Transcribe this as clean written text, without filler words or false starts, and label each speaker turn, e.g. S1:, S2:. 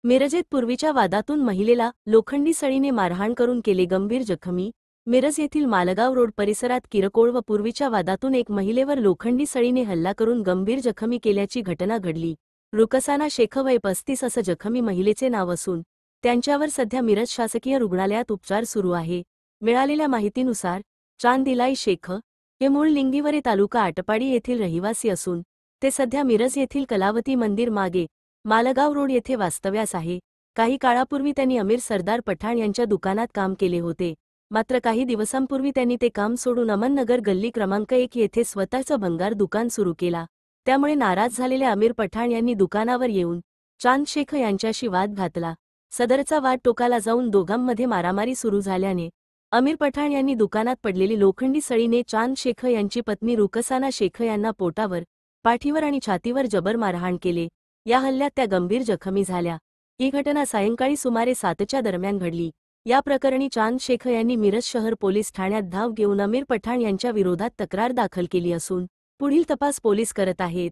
S1: मिरजेत पूर्वीच्या वादातून महिलेला लोखंडी सळीने मारहाण करून केले गंभीर जखमी. मिरज येथील मालगाव रोड परिसरात किरकोळ व पूर्वीच्या वादातून एक महिलेवर लोखंडी सळीने हल्ला करून गंभीर जखमी केल्याची घटना घडली. रुकसाना शेख वय 35 असं जखमी महिलेचे नाव असून त्यांच्यावर सध्या मिरज शासकीय रुग्णालयात उपचार सुरू आहे. मिळालेल्या माहितीनुसार चांदिलाई शेख हे मूळ लिंगीवरे तालुका आटपाडी येथील रहिवासी असून ते सध्या मिरज येथील कलावती मंदिर मागे मालगाव रोड येथे वास्तव्यास आहे. काही काळापूर्वी त्यांनी अमीर सरदार पठाण यांच्या दुकानात काम केले होते. मात्र काही दिवसांपूर्वी त्यांनी ते काम सोडून अमननगर गल्ली क्रमांक 1 येथे स्वतःचं भंगार दुकान सुरू केला. त्यामुळे नाराज झालेल्या अमीर पठाण यांनी दुकानावर येऊन चांद शेख यांच्याशी वाद घातला. सदरचा वाद टोकाला जाऊन दोघांमध्ये मारामारी सुरू झाल्याने अमीर पठाण यांनी दुकानात पडलेली लोखंडी सळीने चांद शेख यांची पत्नी रुकसाना शेख यांना पोटावर, पाठीवर आणि छातीवर जबर मारहाण केले. या हल्ल्यात त्या गंभीर जखमी झाल्या. ही घटना सायंकाळी सुमारे 7च्या दरम्यान घडली. या प्रकरणी चांद शेख यांनी मिरज शहर पोलीस ठाण्यात धाव घेऊन अमीर पठाण यांच्या विरोधात तक्रार दाखल केली असून पुढील तपास पोलीस करत आहेत.